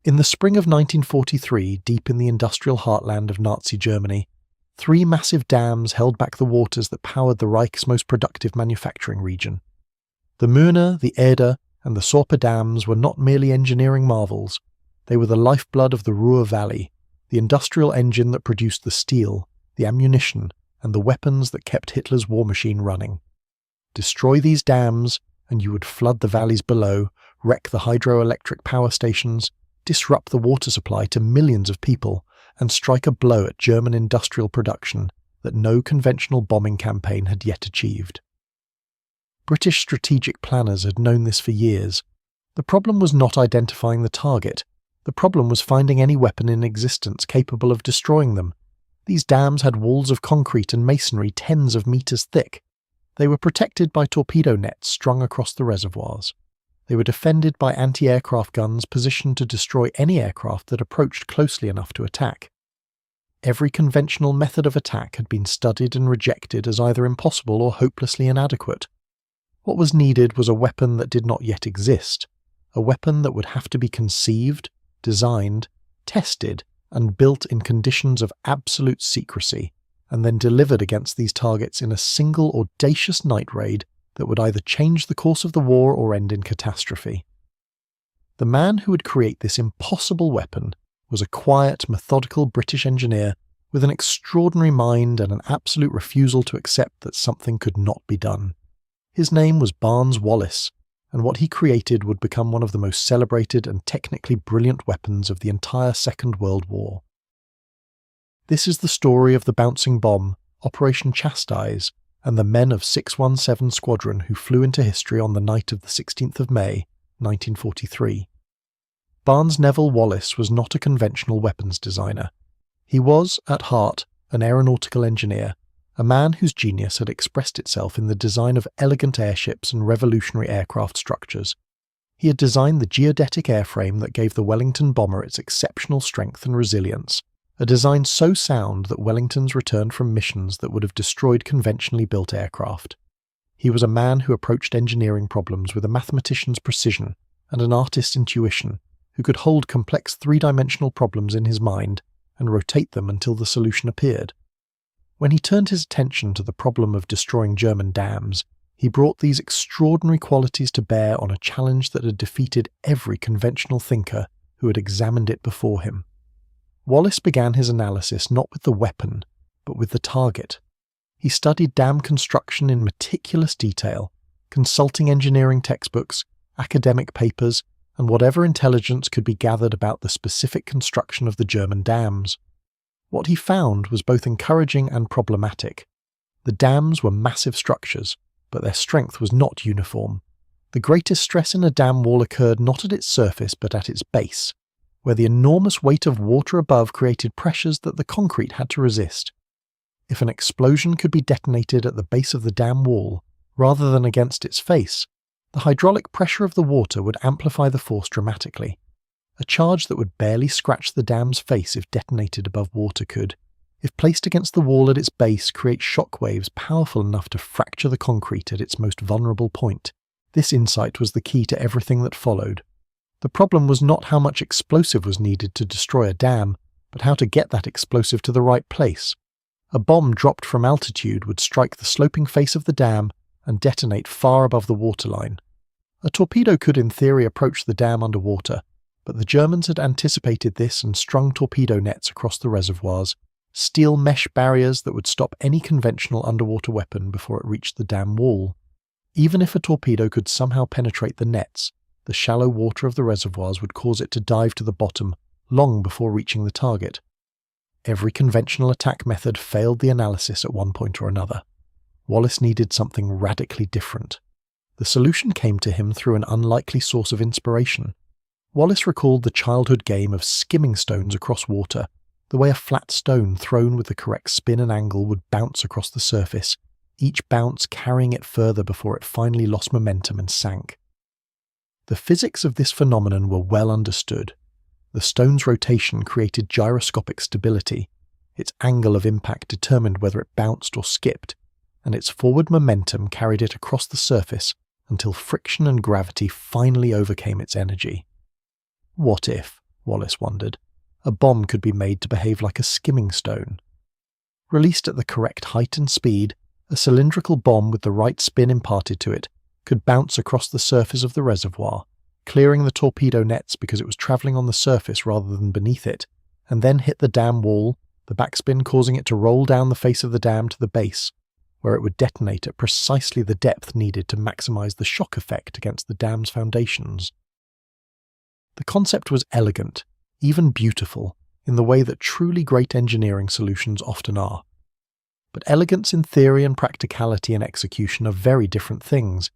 In the spring of 1943, deep in the industrial heartland of Nazi Germany, 3 massive dams held back the waters that powered the Reich's most productive manufacturing region. The Möhne, the Eder, and the Sorpe dams were not merely engineering marvels, they were the lifeblood of the Ruhr Valley, the industrial engine that produced the steel, the ammunition, and the weapons that kept Hitler's war machine running. Destroy these dams, and you would flood the valleys below, wreck the hydroelectric power stations, disrupt the water supply to millions of people, and strike a blow at German industrial production that no conventional bombing campaign had yet achieved. British strategic planners had known this for years. The problem was not identifying the target. The problem was finding any weapon in existence capable of destroying them. These dams had walls of concrete and masonry tens of meters thick. They were protected by torpedo nets strung across the reservoirs. They were defended by anti-aircraft guns positioned to destroy any aircraft that approached closely enough to attack. Every conventional method of attack had been studied and rejected as either impossible or hopelessly inadequate. What was needed was a weapon that did not yet exist, a weapon that would have to be conceived, designed, tested, and built in conditions of absolute secrecy, and then delivered against these targets in a single audacious night raid that would either change the course of the war or end in catastrophe. The man who would create this impossible weapon was a quiet, methodical British engineer with an extraordinary mind and an absolute refusal to accept that something could not be done. His name was Barnes-Wallis, and what he created would become one of the most celebrated and technically brilliant weapons of the entire Second World War. This is the story of the bouncing bomb, Operation Chastise, and the men of 617 Squadron who flew into history on the night of the 16th of May, 1943. Barnes Neville Wallis was not a conventional weapons designer. He was, at heart, an aeronautical engineer, a man whose genius had expressed itself in the design of elegant airships and revolutionary aircraft structures. He had designed the geodetic airframe that gave the Wellington bomber its exceptional strength and resilience, a design so sound that Wellingtons returned from missions that would have destroyed conventionally built aircraft. He was a man who approached engineering problems with a mathematician's precision and an artist's intuition, who could hold complex three-dimensional problems in his mind and rotate them until the solution appeared. When he turned his attention to the problem of destroying German dams, he brought these extraordinary qualities to bear on a challenge that had defeated every conventional thinker who had examined it before him. Wallis began his analysis not with the weapon, but with the target. He studied dam construction in meticulous detail, consulting engineering textbooks, academic papers, and whatever intelligence could be gathered about the specific construction of the German dams. What he found was both encouraging and problematic. The dams were massive structures, but their strength was not uniform. The greatest stress in a dam wall occurred not at its surface but at its base, where the enormous weight of water above created pressures that the concrete had to resist. If an explosion could be detonated at the base of the dam wall, rather than against its face, the hydraulic pressure of the water would amplify the force dramatically. A charge that would barely scratch the dam's face if detonated above water could, if placed against the wall at its base, create shock waves powerful enough to fracture the concrete at its most vulnerable point. This insight was the key to everything that followed. The problem was not how much explosive was needed to destroy a dam, but how to get that explosive to the right place. A bomb dropped from altitude would strike the sloping face of the dam and detonate far above the waterline. A torpedo could in theory approach the dam underwater, but the Germans had anticipated this and strung torpedo nets across the reservoirs, steel mesh barriers that would stop any conventional underwater weapon before it reached the dam wall. Even if a torpedo could somehow penetrate the nets, the shallow water of the reservoirs would cause it to dive to the bottom long before reaching the target. Every conventional attack method failed the analysis at one point or another. Wallis needed something radically different. The solution came to him through an unlikely source of inspiration. Wallis recalled the childhood game of skimming stones across water, the way a flat stone thrown with the correct spin and angle would bounce across the surface, each bounce carrying it further before it finally lost momentum and sank. The physics of this phenomenon were well understood. The stone's rotation created gyroscopic stability, its angle of impact determined whether it bounced or skipped, and its forward momentum carried it across the surface until friction and gravity finally overcame its energy. What if, Wallace wondered, a bomb could be made to behave like a skimming stone. Released at the correct height and speed, a cylindrical bomb with the right spin imparted to it could bounce across the surface of the reservoir, clearing the torpedo nets because it was travelling on the surface rather than beneath it, and then hit the dam wall, the backspin causing it to roll down the face of the dam to the base, where it would detonate at precisely the depth needed to maximise the shock effect against the dam's foundations. The concept was elegant, even beautiful, in the way that truly great engineering solutions often are. But elegance in theory and practicality in execution are very different things,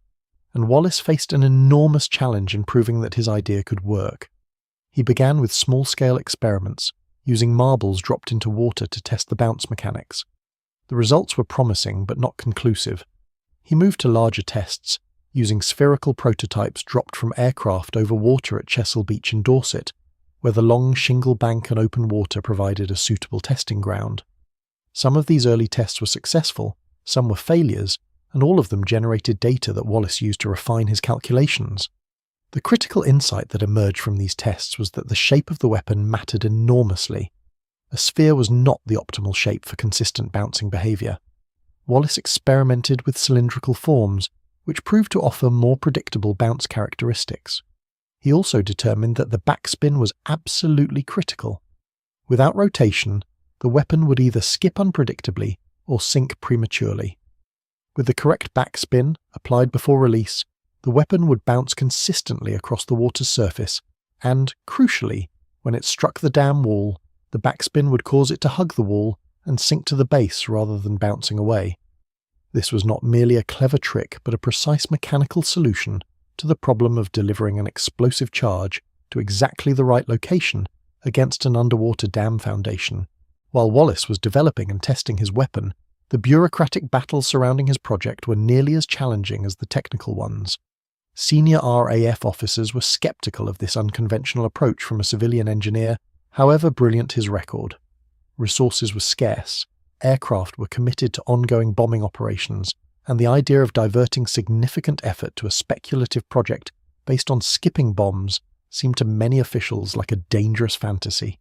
and Wallace faced an enormous challenge in proving that his idea could work. He began with small-scale experiments, using marbles dropped into water to test the bounce mechanics. The results were promising but not conclusive. He moved to larger tests, using spherical prototypes dropped from aircraft over water at Chesil Beach in Dorset, where the long shingle bank and open water provided a suitable testing ground. Some of these early tests were successful, some were failures, and all of them generated data that Wallace used to refine his calculations. The critical insight that emerged from these tests was that the shape of the weapon mattered enormously. A sphere was not the optimal shape for consistent bouncing behaviour. Wallace experimented with cylindrical forms, which proved to offer more predictable bounce characteristics. He also determined that the backspin was absolutely critical. Without rotation, the weapon would either skip unpredictably or sink prematurely. With the correct backspin, applied before release, the weapon would bounce consistently across the water's surface, and, crucially, when it struck the dam wall, the backspin would cause it to hug the wall and sink to the base rather than bouncing away. This was not merely a clever trick but a precise mechanical solution to the problem of delivering an explosive charge to exactly the right location against an underwater dam foundation. While Wallace was developing and testing his weapon, the bureaucratic battles surrounding his project were nearly as challenging as the technical ones. Senior RAF officers were skeptical of this unconventional approach from a civilian engineer, however brilliant his record. Resources were scarce, aircraft were committed to ongoing bombing operations, and the idea of diverting significant effort to a speculative project based on skipping bombs seemed to many officials like a dangerous fantasy.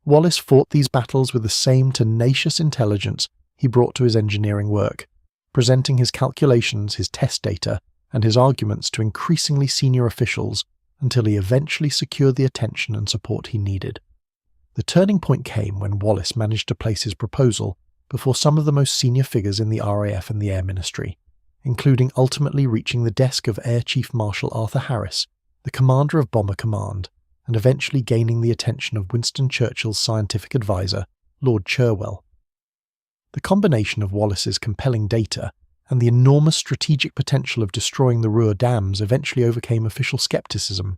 Wallace fought these battles with the same tenacious intelligence he brought to his engineering work, presenting his calculations, his test data, and his arguments to increasingly senior officials until he eventually secured the attention and support he needed. The turning point came when Wallace managed to place his proposal before some of the most senior figures in the RAF and the Air Ministry, including ultimately reaching the desk of Air Chief Marshal Arthur Harris, the commander of Bomber Command, and eventually gaining the attention of Winston Churchill's scientific advisor, Lord Cherwell. The combination of Wallace's compelling data and the enormous strategic potential of destroying the Ruhr dams eventually overcame official skepticism.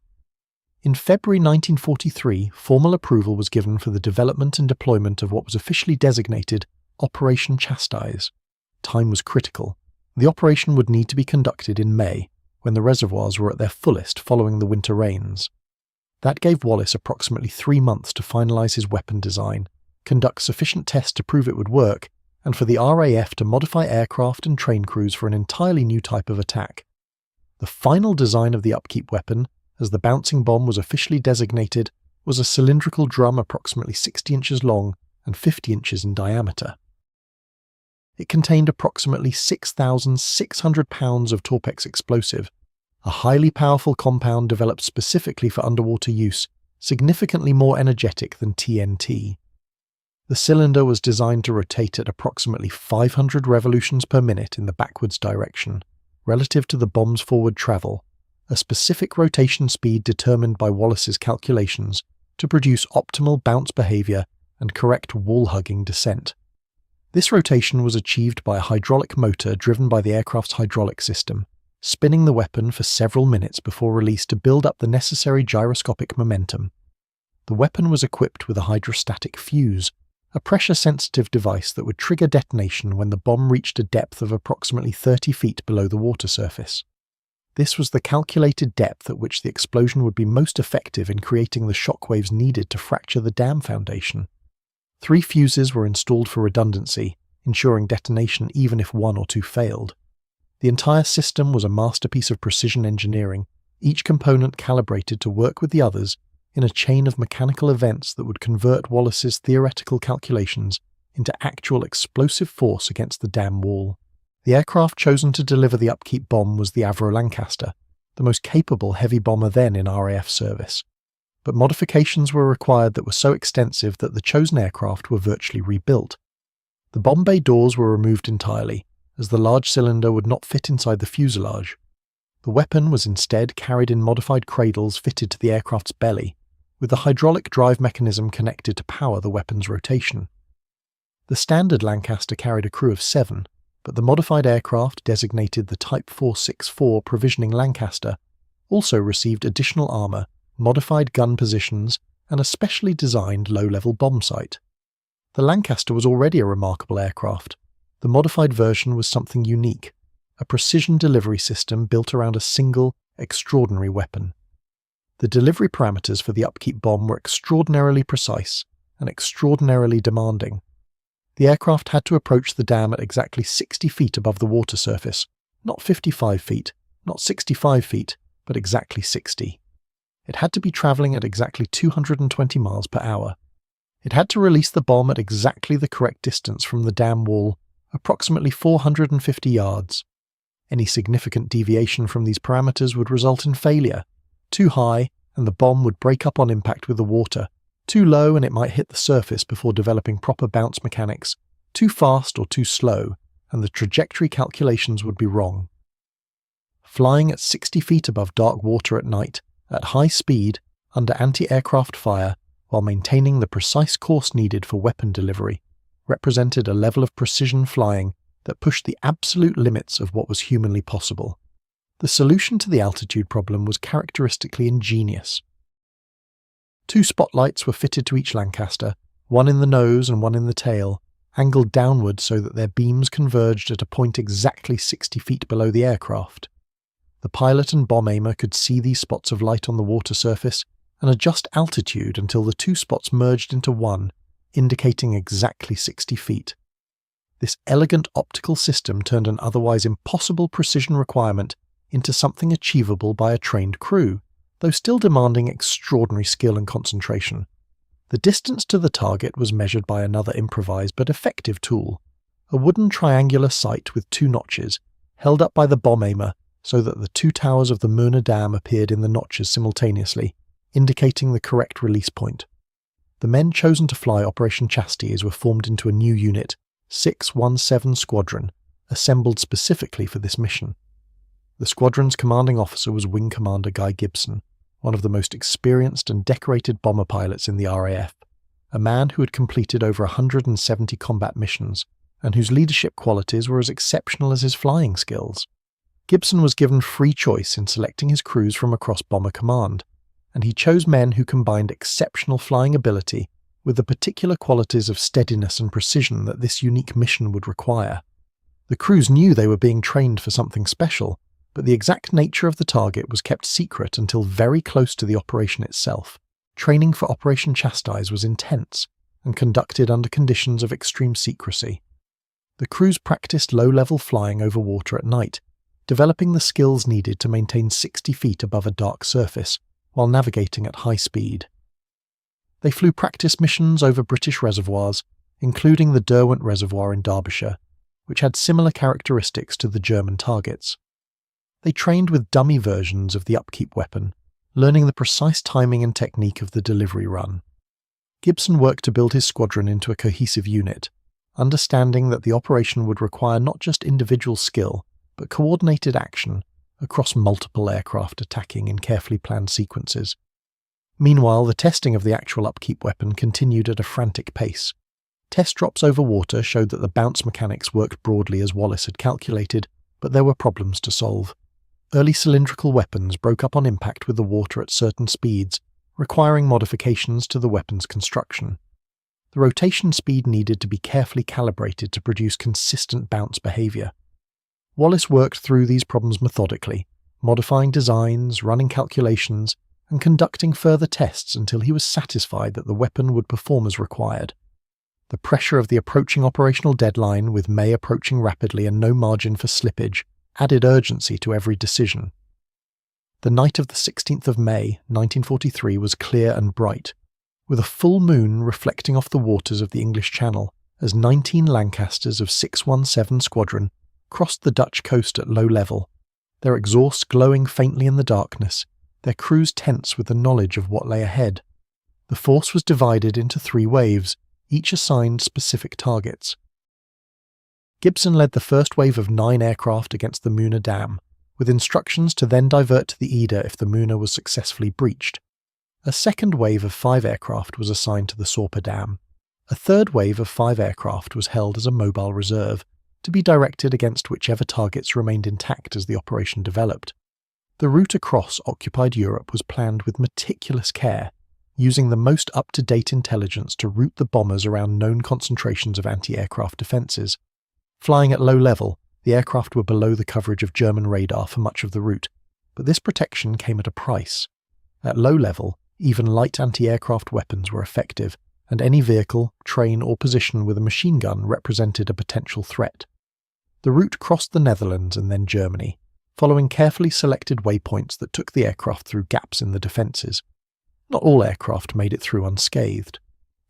In February 1943, formal approval was given for the development and deployment of what was officially designated Operation Chastise. Time was critical. The operation would need to be conducted in May, when the reservoirs were at their fullest following the winter rains. That gave Wallace approximately 3 months to finalise his weapon design, conduct sufficient tests to prove it would work, and for the RAF to modify aircraft and train crews for an entirely new type of attack. The final design of the upkeep weapon, as the bouncing bomb was officially designated, was a cylindrical drum approximately 60 inches long and 50 inches in diameter. It contained approximately 6,600 pounds of Torpex explosive, a highly powerful compound developed specifically for underwater use, significantly more energetic than TNT. The cylinder was designed to rotate at approximately 500 revolutions per minute in the backwards direction, relative to the bomb's forward travel, a specific rotation speed determined by Wallace's calculations to produce optimal bounce behaviour and correct wall-hugging descent. This rotation was achieved by a hydraulic motor driven by the aircraft's hydraulic system, spinning the weapon for several minutes before release to build up the necessary gyroscopic momentum. The weapon was equipped with a hydrostatic fuse, a pressure-sensitive device that would trigger detonation when the bomb reached a depth of approximately 30 feet below the water surface. This was the calculated depth at which the explosion would be most effective in creating the shockwaves needed to fracture the dam foundation. 3 fuses were installed for redundancy, ensuring detonation even if 1 or 2 failed. The entire system was a masterpiece of precision engineering, each component calibrated to work with the others in a chain of mechanical events that would convert Wallace's theoretical calculations into actual explosive force against the dam wall. The aircraft chosen to deliver the upkeep bomb was the Avro Lancaster, the most capable heavy bomber then in RAF service. But modifications were required that were so extensive that the chosen aircraft were virtually rebuilt. The bomb bay doors were removed entirely, as the large cylinder would not fit inside the fuselage. The weapon was instead carried in modified cradles fitted to the aircraft's belly, with the hydraulic drive mechanism connected to power the weapon's rotation. The standard Lancaster carried a crew of 7, but the modified aircraft, designated the Type 464 Provisioning Lancaster, also received additional armour, modified gun positions, and a specially designed low-level bomb sight. The Lancaster was already a remarkable aircraft. The modified version was something unique, a precision delivery system built around a single, extraordinary weapon. The delivery parameters for the upkeep bomb were extraordinarily precise and extraordinarily demanding. The aircraft had to approach the dam at exactly 60 feet above the water surface, not 55 feet, not 65 feet, but exactly 60. It had to be travelling at exactly 220 miles per hour. It had to release the bomb at exactly the correct distance from the dam wall, approximately 450 yards. Any significant deviation from these parameters would result in failure. Too high, and the bomb would break up on impact with the water. Too low, and it might hit the surface before developing proper bounce mechanics. Too fast or too slow, and the trajectory calculations would be wrong. Flying at 60 feet above dark water at night, at high speed, under anti-aircraft fire, while maintaining the precise course needed for weapon delivery, represented a level of precision flying that pushed the absolute limits of what was humanly possible. The solution to the altitude problem was characteristically ingenious. 2 spotlights were fitted to each Lancaster, one in the nose and one in the tail, angled downward so that their beams converged at a point exactly 60 feet below the aircraft. The pilot and bomb aimer could see these spots of light on the water surface and adjust altitude until the 2 spots merged into one, indicating exactly 60 feet. This elegant optical system turned an otherwise impossible precision requirement into something achievable by a trained crew, though still demanding extraordinary skill and concentration. The distance to the target was measured by another improvised but effective tool, a wooden triangular sight with 2 notches, held up by the bomb aimer so that the 2 towers of the Möhne dam appeared in the notches simultaneously, indicating the correct release point. The men chosen to fly Operation Chasties were formed into a new unit, 617 Squadron, assembled specifically for this mission. The squadron's commanding officer was Wing Commander Guy Gibson, one of the most experienced and decorated bomber pilots in the RAF, a man who had completed over 170 combat missions, and whose leadership qualities were as exceptional as his flying skills. Gibson was given free choice in selecting his crews from across Bomber Command, and he chose men who combined exceptional flying ability with the particular qualities of steadiness and precision that this unique mission would require. The crews knew they were being trained for something special, but the exact nature of the target was kept secret until very close to the operation itself. Training for Operation Chastise was intense and conducted under conditions of extreme secrecy. The crews practiced low-level flying over water at night, developing the skills needed to maintain 60 feet above a dark surface while navigating at high speed. They flew practice missions over British reservoirs, including the Derwent Reservoir in Derbyshire, which had similar characteristics to the German targets. They trained with dummy versions of the upkeep weapon, learning the precise timing and technique of the delivery run. Gibson worked to build his squadron into a cohesive unit, understanding that the operation would require not just individual skill, but coordinated action across multiple aircraft attacking in carefully planned sequences. Meanwhile, the testing of the actual upkeep weapon continued at a frantic pace. Test drops over water showed that the bounce mechanics worked broadly as Wallace had calculated, but there were problems to solve. Early cylindrical weapons broke up on impact with the water at certain speeds, requiring modifications to the weapon's construction. The rotation speed needed to be carefully calibrated to produce consistent bounce behaviour. Wallace worked through these problems methodically, modifying designs, running calculations, and conducting further tests until he was satisfied that the weapon would perform as required. The pressure of the approaching operational deadline, with May approaching rapidly and no margin for slippage, added urgency to every decision. The night of the 16th of May, 1943 was clear and bright, with a full moon reflecting off the waters of the English Channel as 19 Lancasters of 617 Squadron crossed the Dutch coast at low level, their exhausts glowing faintly in the darkness, their crews tense with the knowledge of what lay ahead. The force was divided into 3 waves, each assigned specific targets. Gibson led the first wave of 9 aircraft against the Möhne Dam, with instructions to then divert to the Eder if the Möhne was successfully breached. A second wave of 5 aircraft was assigned to the Sorpe Dam. A third wave of 5 aircraft was held as a mobile reserve, to be directed against whichever targets remained intact as the operation developed. The route across occupied Europe was planned with meticulous care, using the most up-to-date intelligence to route the bombers around known concentrations of anti-aircraft defences. Flying at low level, the aircraft were below the coverage of German radar for much of the route, but this protection came at a price. At low level, even light anti-aircraft weapons were effective, and any vehicle, train or position with a machine gun represented a potential threat. The route crossed the Netherlands and then Germany, following carefully selected waypoints that took the aircraft through gaps in the defences. Not all aircraft made it through unscathed.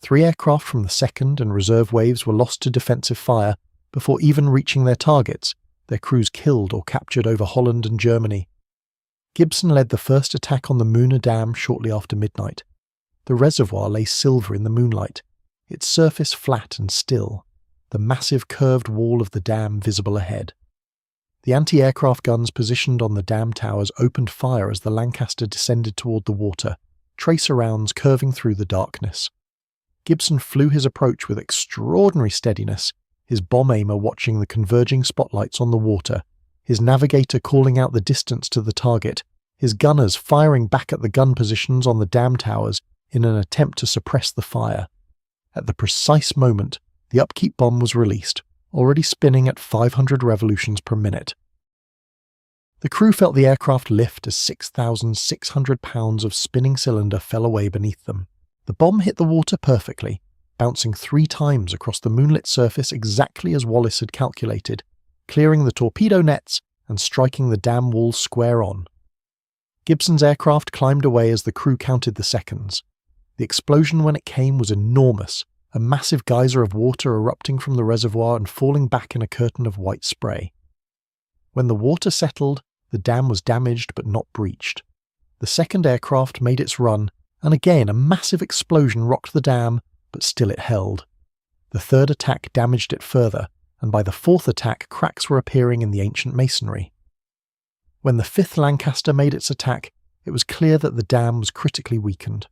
3 aircraft from the second and reserve waves were lost to defensive fire before even reaching their targets, their crews killed or captured over Holland and Germany. Gibson led the first attack on the Möhne Dam shortly after midnight. The reservoir lay silver in the moonlight, its surface flat and still, the massive curved wall of the dam visible ahead. The anti-aircraft guns positioned on the dam towers opened fire as the Lancaster descended toward the water, tracer rounds curving through the darkness. Gibson flew his approach with extraordinary steadiness, his bomb aimer watching the converging spotlights on the water, his navigator calling out the distance to the target, his gunners firing back at the gun positions on the dam towers in an attempt to suppress the fire. At the precise moment, the upkeep bomb was released, already spinning at 500 revolutions per minute. The crew felt the aircraft lift as 6,600 pounds of spinning cylinder fell away beneath them. The bomb hit the water perfectly, bouncing 3 times across the moonlit surface exactly as Wallace had calculated, clearing the torpedo nets and striking the dam wall square on. Gibson's aircraft climbed away as the crew counted the seconds. The explosion when it came was enormous, a massive geyser of water erupting from the reservoir and falling back in a curtain of white spray. When the water settled, the dam was damaged but not breached. The second aircraft made its run, and again a massive explosion rocked the dam, but still it held. The third attack damaged it further, and by the fourth attack cracks were appearing in the ancient masonry. When the 5th Lancaster made its attack, it was clear that the dam was critically weakened.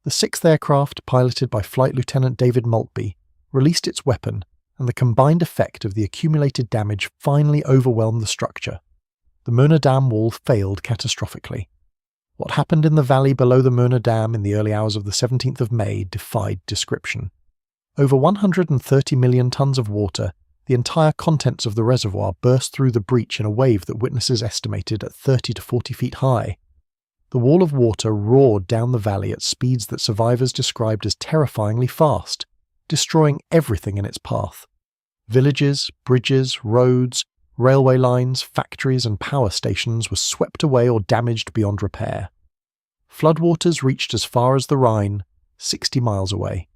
The 6th aircraft, piloted by Flight Lieutenant David Maltby, released its weapon, and the combined effect of the accumulated damage finally overwhelmed the structure. The Möhne Dam wall failed catastrophically. What happened in the valley below the Möhne Dam in the early hours of the 17th of May defied description. Over 130 million tons of water, the entire contents of the reservoir burst through the breach in a wave that witnesses estimated at 30 to 40 feet high. The wall of water roared down the valley at speeds that survivors described as terrifyingly fast, destroying everything in its path. Villages, bridges, roads, railway lines, factories and power stations were swept away or damaged beyond repair. Floodwaters reached as far as the Rhine, 60 miles away.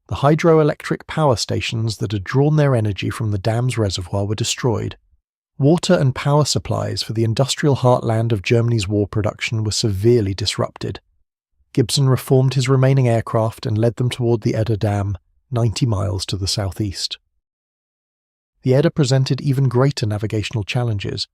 The hydroelectric power stations that had drawn their energy from the dam's reservoir were destroyed. Water and power supplies for the industrial heartland of Germany's war production were severely disrupted. Gibson reformed his remaining aircraft and led them toward the Eder Dam, 90 miles to the southeast. The Eder presented even greater navigational challenges.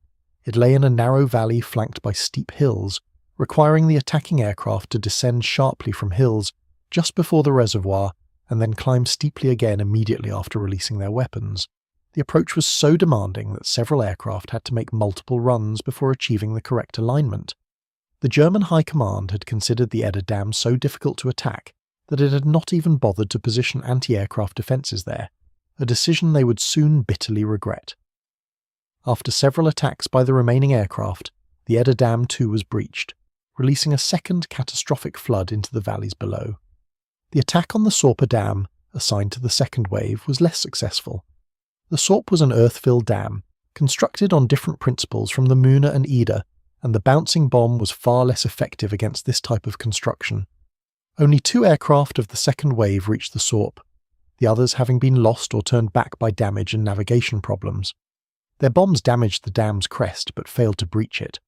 It lay in a narrow valley flanked by steep hills, requiring the attacking aircraft to descend sharply from hills just before the reservoir and then climb steeply again immediately after releasing their weapons. The approach was so demanding that several aircraft had to make multiple runs before achieving the correct alignment. The German High Command had considered the Eder Dam so difficult to attack that it had not even bothered to position anti-aircraft defences there, a decision they would soon bitterly regret. After several attacks by the remaining aircraft, the Eder Dam too was breached, releasing a second catastrophic flood into the valleys below. The attack on the Sorpe Dam, assigned to the second wave, was less successful. The Sorpe was an earth-filled dam, constructed on different principles from the Möhne and Eder, and the bouncing bomb was far less effective against this type of construction. Only 2 aircraft of the second wave reached the Sorpe, the others having been lost or turned back by damage and navigation problems. Their bombs damaged the dam's crest but failed to breach it.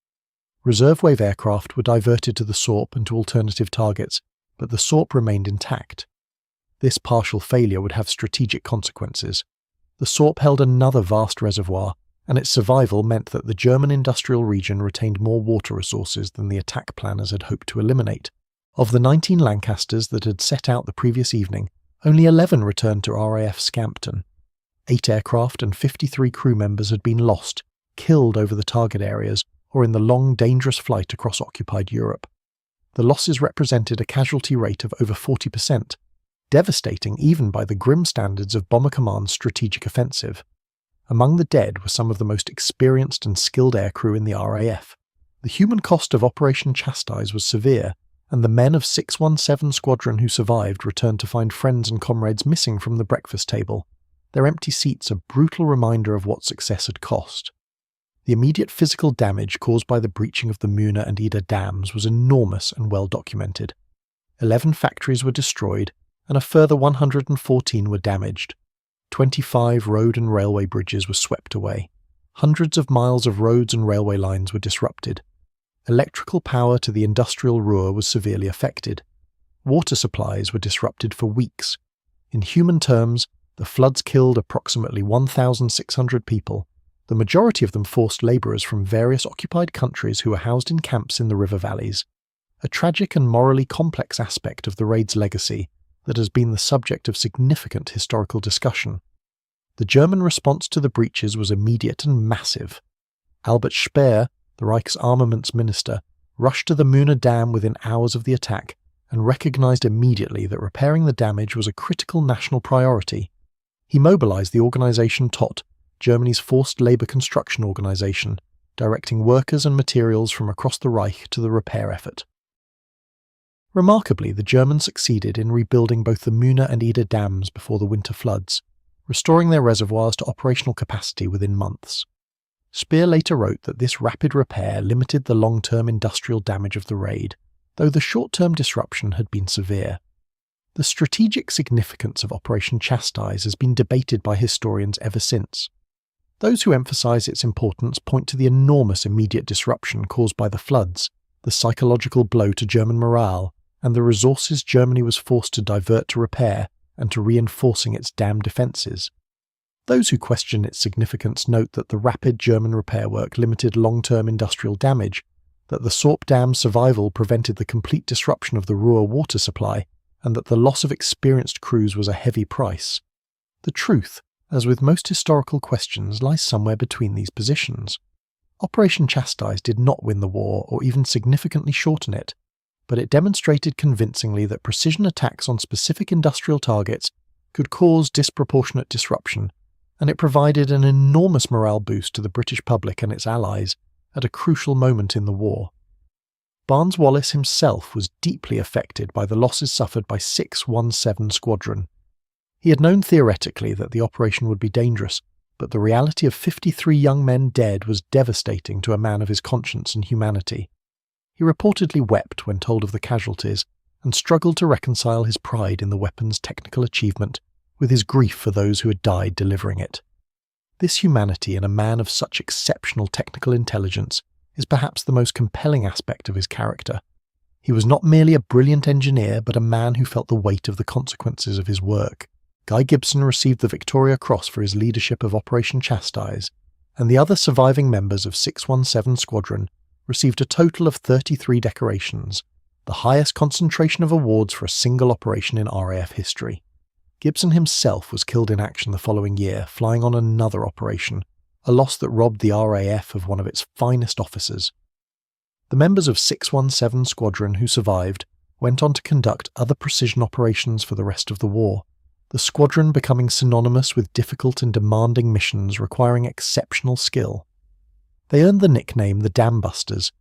Reserve wave aircraft were diverted to the Sorpe and to alternative targets, but the Sorpe remained intact. This partial failure would have strategic consequences. The Sorpe held another vast reservoir, and its survival meant that the German industrial region retained more water resources than the attack planners had hoped to eliminate. Of the 19 Lancasters that had set out the previous evening, only 11 returned to RAF Scampton. 8 aircraft and 53 crew members had been lost, killed over the target areas, or in the long, dangerous flight across occupied Europe. The losses represented a casualty rate of over 40%, devastating even by the grim standards of Bomber Command's strategic offensive. Among the dead were some of the most experienced and skilled aircrew in the RAF. The human cost of Operation Chastise was severe, and the men of 617 Squadron who survived returned to find friends and comrades missing from the breakfast table, their empty seats a brutal reminder of what success had cost. The immediate physical damage caused by the breaching of the Möhne and Eder dams was enormous and well documented. 11 factories were destroyed, and a further 114 were damaged. 25 road and railway bridges were swept away. Hundreds of miles of roads and railway lines were disrupted. Electrical power to the industrial Ruhr was severely affected. Water supplies were disrupted for weeks. In human terms, the floods killed approximately 1,600 people, the majority of them forced labourers from various occupied countries who were housed in camps in the river valleys. A tragic and morally complex aspect of the raid's legacy that has been the subject of significant historical discussion. The German response to the breaches was immediate and massive. Albert Speer, the Reich's armaments minister, rushed to the Möhne Dam within hours of the attack and recognised immediately that repairing the damage was a critical national priority. He mobilised the organisation TOT, Germany's forced labour construction organisation, directing workers and materials from across the Reich to the repair effort. Remarkably, the Germans succeeded in rebuilding both the Möhne and Eder dams before the winter floods, restoring their reservoirs to operational capacity within months. Speer later wrote that this rapid repair limited the long-term industrial damage of the raid, though the short-term disruption had been severe. The strategic significance of Operation Chastise has been debated by historians ever since. Those who emphasise its importance point to the enormous immediate disruption caused by the floods, the psychological blow to German morale, and the resources Germany was forced to divert to repair and to reinforcing its dam defences. Those who question its significance note that the rapid German repair work limited long-term industrial damage, that the Sorpe Dam's survival prevented the complete disruption of the Ruhr water supply, and that the loss of experienced crews was a heavy price. The truth, as with most historical questions, lies somewhere between these positions. Operation Chastise did not win the war or even significantly shorten it, but it demonstrated convincingly that precision attacks on specific industrial targets could cause disproportionate disruption, and it provided an enormous morale boost to the British public and its allies at a crucial moment in the war. Barnes-Wallis himself was deeply affected by the losses suffered by 617 Squadron. He had known theoretically that the operation would be dangerous, but the reality of 53 young men dead was devastating to a man of his conscience and humanity. He reportedly wept when told of the casualties, and struggled to reconcile his pride in the weapon's technical achievement with his grief for those who had died delivering it. This humanity in a man of such exceptional technical intelligence is perhaps the most compelling aspect of his character. He was not merely a brilliant engineer, but a man who felt the weight of the consequences of his work. Guy Gibson received the Victoria Cross for his leadership of Operation Chastise, and the other surviving members of 617 Squadron received a total of 33 decorations, the highest concentration of awards for a single operation in RAF history. Gibson himself was killed in action the following year, flying on another operation, a loss that robbed the RAF of one of its finest officers. The members of 617 Squadron who survived went on to conduct other precision operations for the rest of the war, the squadron becoming synonymous with difficult and demanding missions requiring exceptional skill. They earned the nickname the Dam Busters,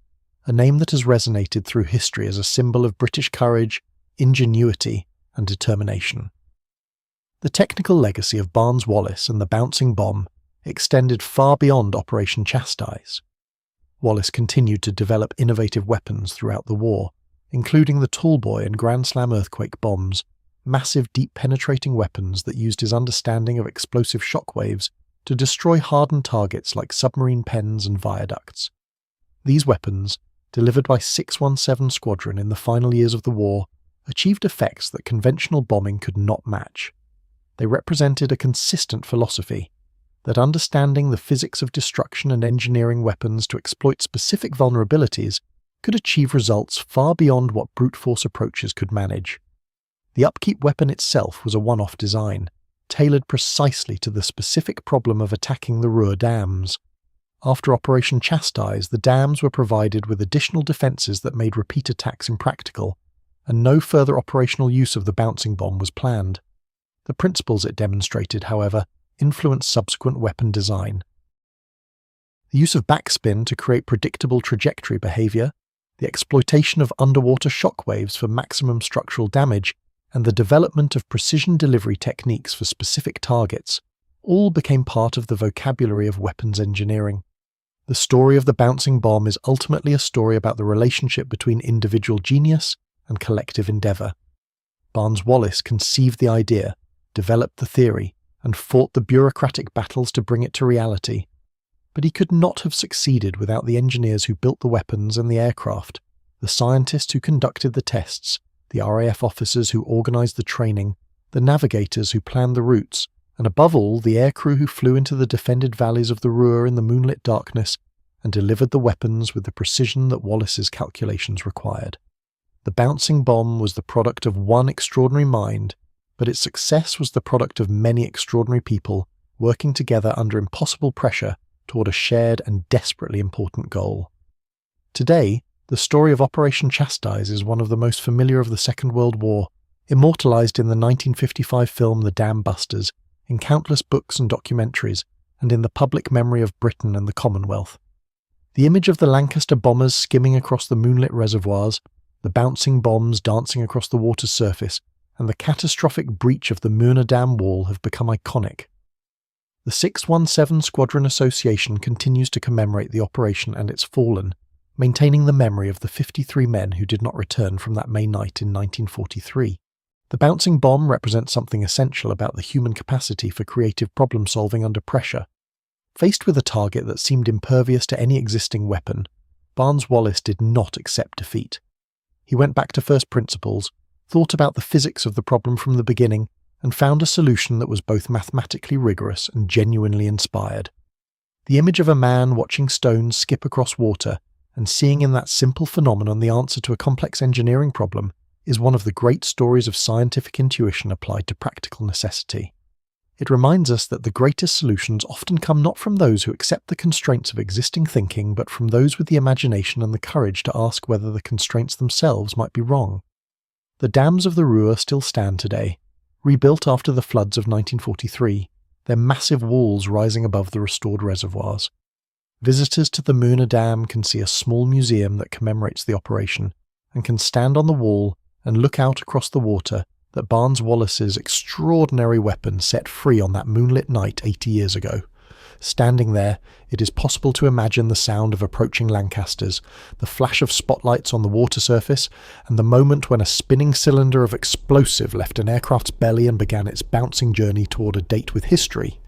a name that has resonated through history as a symbol of British courage, ingenuity, and determination. The technical legacy of Barnes-Wallis and the bouncing bomb extended far beyond Operation Chastise. Wallace continued to develop innovative weapons throughout the war, including the Tallboy and Grand Slam earthquake bombs, massive deep-penetrating weapons that used his understanding of explosive shock waves to destroy hardened targets like submarine pens and viaducts. These weapons, delivered by 617 Squadron in the final years of the war, achieved effects that conventional bombing could not match. They represented a consistent philosophy that understanding the physics of destruction and engineering weapons to exploit specific vulnerabilities could achieve results far beyond what brute force approaches could manage. The upkeep weapon itself was a one-off design, tailored precisely to the specific problem of attacking the Ruhr dams. After Operation Chastise, the dams were provided with additional defences that made repeat attacks impractical, and no further operational use of the bouncing bomb was planned. The principles it demonstrated, however, influenced subsequent weapon design. The use of backspin to create predictable trajectory behaviour, the exploitation of underwater shock waves for maximum structural damage, and the development of precision delivery techniques for specific targets all became part of the vocabulary of weapons engineering. The story of the bouncing bomb is ultimately a story about the relationship between individual genius and collective endeavour. Barnes-Wallis conceived the idea, developed the theory, and fought the bureaucratic battles to bring it to reality. But he could not have succeeded without the engineers who built the weapons and the aircraft, the scientists who conducted the tests, the RAF officers who organised the training, the navigators who planned the routes, and above all the aircrew who flew into the defended valleys of the Ruhr in the moonlit darkness and delivered the weapons with the precision that Wallace's calculations required. The bouncing bomb was the product of one extraordinary mind, but its success was the product of many extraordinary people working together under impossible pressure toward a shared and desperately important goal. Today, the story of Operation Chastise is one of the most familiar of the Second World War, immortalised in the 1955 film The Dam Busters, in countless books and documentaries, and in the public memory of Britain and the Commonwealth. The image of the Lancaster bombers skimming across the moonlit reservoirs, the bouncing bombs dancing across the water's surface, and the catastrophic breach of the Möhne dam wall have become iconic. The 617 Squadron Association continues to commemorate the operation and its fallen, maintaining the memory of the 53 men who did not return from that May night in 1943. The bouncing bomb represents something essential about the human capacity for creative problem-solving under pressure. Faced with a target that seemed impervious to any existing weapon, Barnes-Wallis did not accept defeat. He went back to first principles, thought about the physics of the problem from the beginning, and found a solution that was both mathematically rigorous and genuinely inspired. The image of a man watching stones skip across water and seeing in that simple phenomenon the answer to a complex engineering problem is one of the great stories of scientific intuition applied to practical necessity. It reminds us that the greatest solutions often come not from those who accept the constraints of existing thinking, but from those with the imagination and the courage to ask whether the constraints themselves might be wrong. The dams of the Ruhr still stand today, rebuilt after the floods of 1943, their massive walls rising above the restored reservoirs. Visitors to the Möhne Dam can see a small museum that commemorates the operation, and can stand on the wall and look out across the water that Barnes-Wallis's extraordinary weapon set free on that moonlit night 80 years ago. Standing there, it is possible to imagine the sound of approaching Lancasters, the flash of spotlights on the water surface, and the moment when a spinning cylinder of explosive left an aircraft's belly and began its bouncing journey toward a date with history.